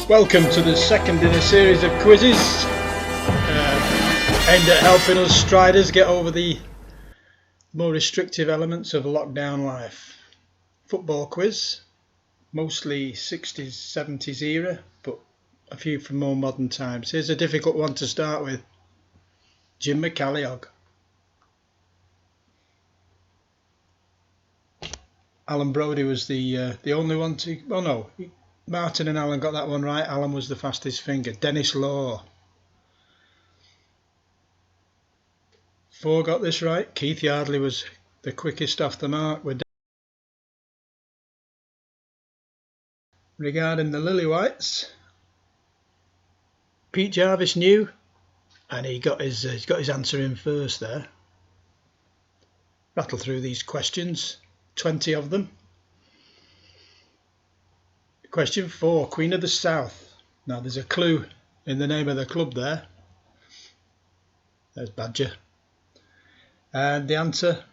Welcome to the second in a series of quizzes aimed at helping us striders get over the more restrictive elements of lockdown life. Football quiz, mostly 60s, 70s era, but a few from more modern times. Here's a difficult one to start with. Jim McCalliog. Alan Brodie was the only one to... Oh no, Martin and Alan got that one right. Alan was the fastest finger. Dennis Law. 4 got this right. Keith Yardley was the quickest off the mark. Regarding the Lily Whites, Pete Jarvis knew, and he's got his answer in first there. Rattle through these questions, 20 of them. Question 4, Queen of the South. Now there's a clue in the name of the club there. There's Badger. And the answer,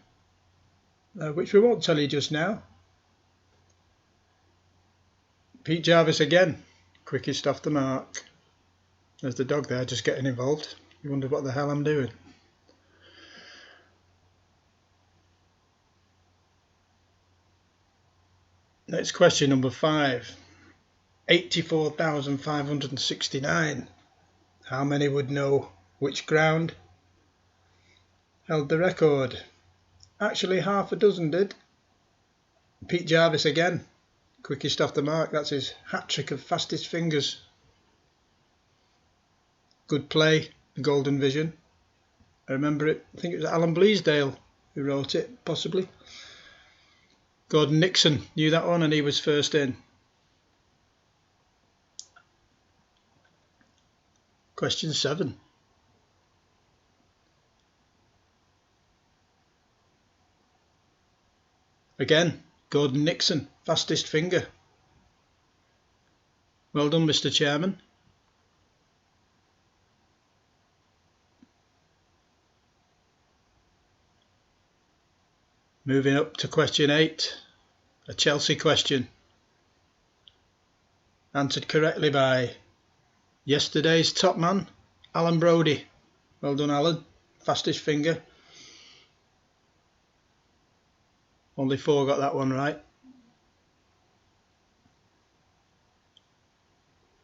which we won't tell you just now. Pete Jarvis again, quickest off the mark. There's the dog there just getting involved. You wonder what the hell I'm doing. Next question, number 5. 84,569. How many would know which ground held the record? Actually, half a dozen did. Pete Jarvis again, quickest off the mark. That's his hat-trick of fastest fingers. Good play, the golden vision. I remember it. I think it was Alan Bleasdale who wrote it, possibly. Gordon Nixon knew that one and he was first in. Question 7. Again, Gordon Nixon, fastest finger. Well done, Mr. Chairman. Moving up to question 8, a Chelsea question. Answered correctly by yesterday's top man, Alan Brodie. Well done, Alan. Fastest finger. Only 4 got that one right.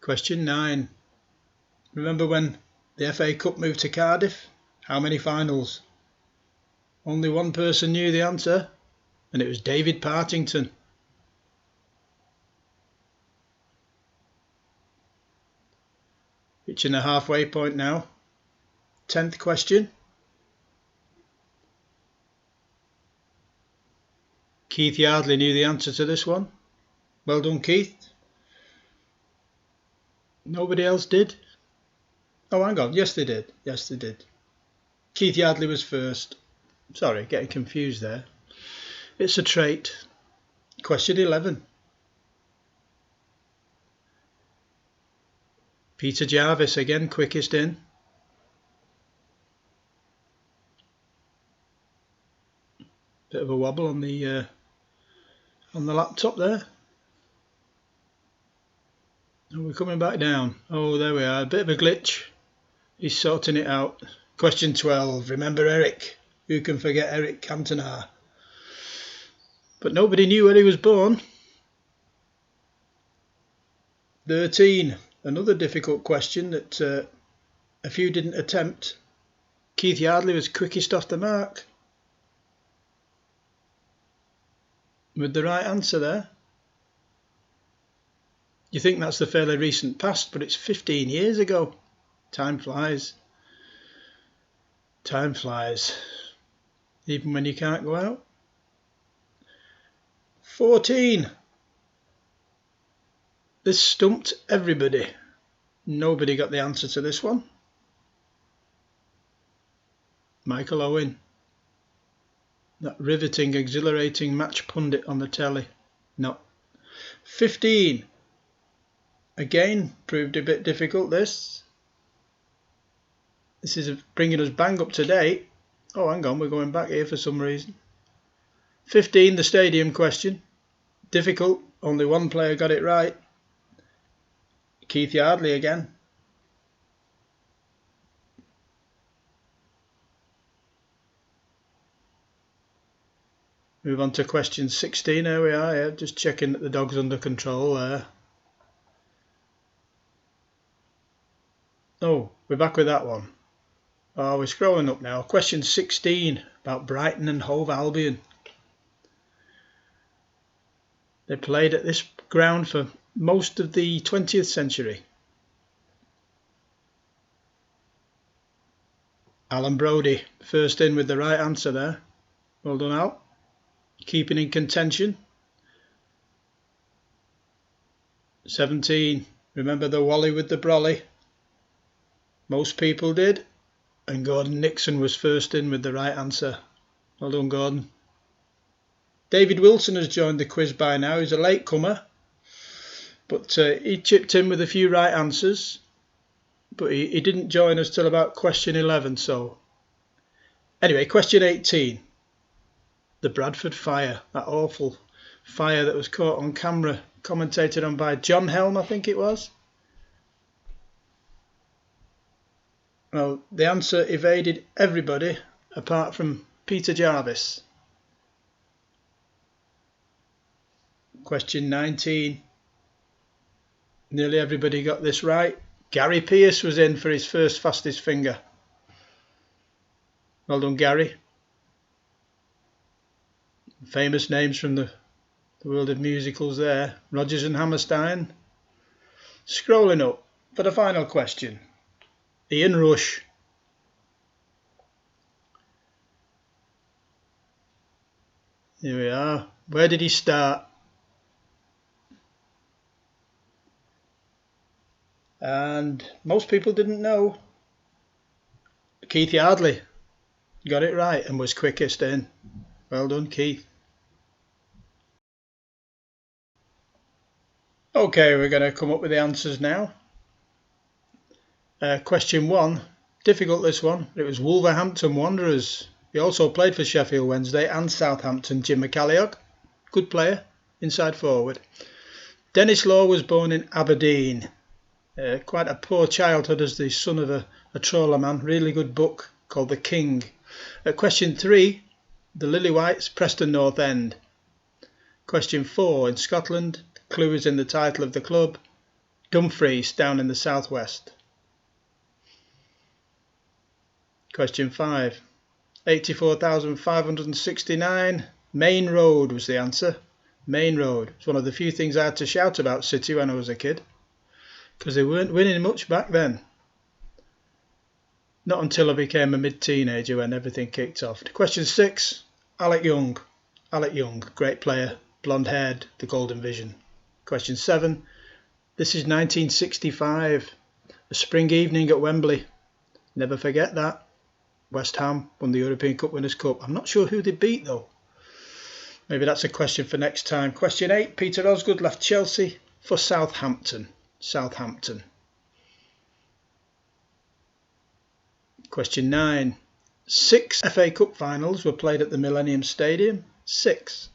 Question 9. Remember when the FA Cup moved to Cardiff? How many finals? Only one person knew the answer, and it was David Partington. Reaching the halfway point now. 10th question. Keith Yardley knew the answer to this one. Well done, Keith. Nobody else did? Oh, hang on. Yes, they did. Yes, they did. Keith Yardley was first. Sorry, getting confused there. It's a trait. Question 11. Peter Jarvis again, quickest in. Bit of a wobble on the laptop there. And we're coming back down. Oh, there we are. A bit of a glitch. He's sorting it out. Question 12. Remember Eric? Who can forget Eric Cantona? But nobody knew where he was born. 13. Another difficult question that a few didn't attempt. Keith Yardley was quickest off the mark. With the right answer there. You think that's the fairly recent past, but it's 15 years ago. Time flies. Time flies. Even when you can't go out. 14. This stumped everybody. Nobody got the answer to this one. Michael Owen. That riveting, exhilarating match pundit on the telly. No. 15. Again, proved a bit difficult, this. This is bringing us bang up to date. Oh, hang on, we're going back here for some reason. 15, the stadium question. Difficult, only one player got it right. Keith Yardley again. Move on to question 16. Here we are, yeah, just checking that the dog's under control there. Oh, we're back with that one. Oh, we're scrolling up now. Question 16 about Brighton and Hove Albion. They played at this ground for most of the 20th century. Alan Brodie, first in with the right answer there. Well done, Al. Keeping in contention. 17. Remember the Wally with the brolly? Most people did. And Gordon Nixon was first in with the right answer. Well done, Gordon. David Wilson has joined the quiz by now. He's a late comer. But he chipped in with a few right answers. But he didn't join us till about question 11. So anyway, question 18. The Bradford fire, that awful fire that was caught on camera, commentated on by John Helm, I think it was. Well, the answer evaded everybody apart from Peter Jarvis. Question 19. Nearly everybody got this right. Gary Pearce was in for his first fastest finger. Well done, Gary. Famous names from the world of musicals there. Rodgers and Hammerstein. Scrolling up for the final question. Ian Rush. Here we are. Where did he start? And most people didn't know. Keith Yardley got it right and was quickest in. Well done, Keith. Okay, we're going to come up with the answers now. Question 1, difficult this one. It was Wolverhampton Wanderers. He also played for Sheffield Wednesday and Southampton. Jim McCalliog, good player, inside forward. Dennis Law was born in Aberdeen. Quite a poor childhood as the son of a trawler man. Really good book called The King. Question 3, the Lillywhites, Preston North End. Question 4, in Scotland, the clue is in the title of the club. Dumfries, down in the southwest. Question 5, 84,569. Main Road was the answer. Main Road. It's one of the few things I had to shout about City when I was a kid, because they weren't winning much back then. Not until I became a mid-teenager when everything kicked off. Question 6, Alec Young. Alec Young, great player, blonde-haired, the Golden Vision. Question 7, this is 1965, a spring evening at Wembley. Never forget that. West Ham won the European Cup Winners' Cup. I'm not sure who they beat though. Maybe that's a question for next time. Question 8, Peter Osgood left Chelsea for Southampton. Southampton. Question 9, 6 FA Cup finals were played at the Millennium Stadium. 6.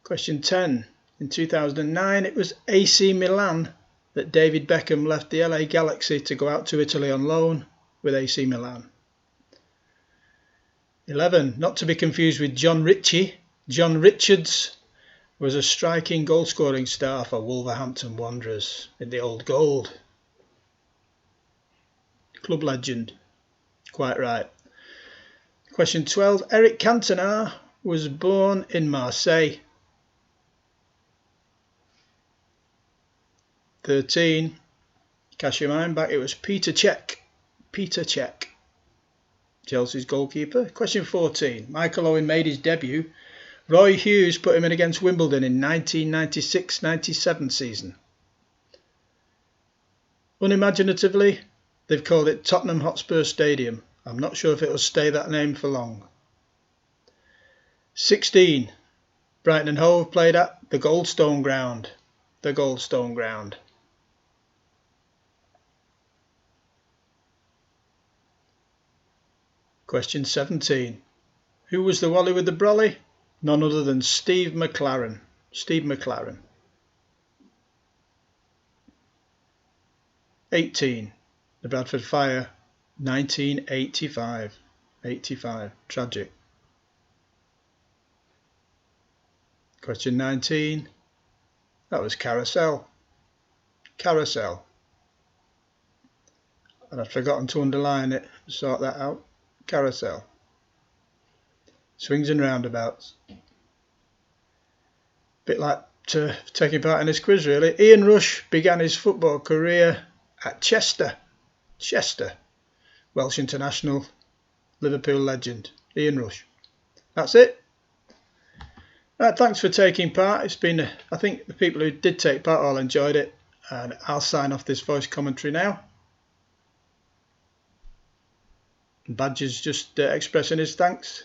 Question 10, in 2009 it was AC Milan that David Beckham left the LA Galaxy to go out to Italy on loan with AC Milan. 11, not to be confused with John Ritchie. John Richards was a striking goal-scoring star for Wolverhampton Wanderers in the Old Gold. Club legend. Quite right. Question 12, Eric Cantona was born in Marseille. 13, cast your mind back, it was Peter Cech. Peter Cech, Chelsea's goalkeeper. Question 14, Michael Owen made his debut. Roy Hughes put him in against Wimbledon in 1996-97 season. Unimaginatively, they've called it Tottenham Hotspur Stadium. I'm not sure if it will stay that name for long. 16, Brighton and Hove played at the Goldstone Ground. The Goldstone Ground. Question 17. Who was the Wally with the brolly? None other than Steve McLaren. Steve McLaren. 18. The Bradford Fire, 1985. 85. Tragic. Question 19. That was carousel. Carousel. And I'd forgotten to underline it, sort that out. Carousel. Swings and roundabouts. Bit like taking part in this quiz, really. Ian Rush began his football career at Chester. Chester. Welsh international, Liverpool legend. Ian Rush. That's it. Right, thanks for taking part. It's been, I think the people who did take part all enjoyed it. And I'll sign off this voice commentary now. Badger's just expressing his thanks.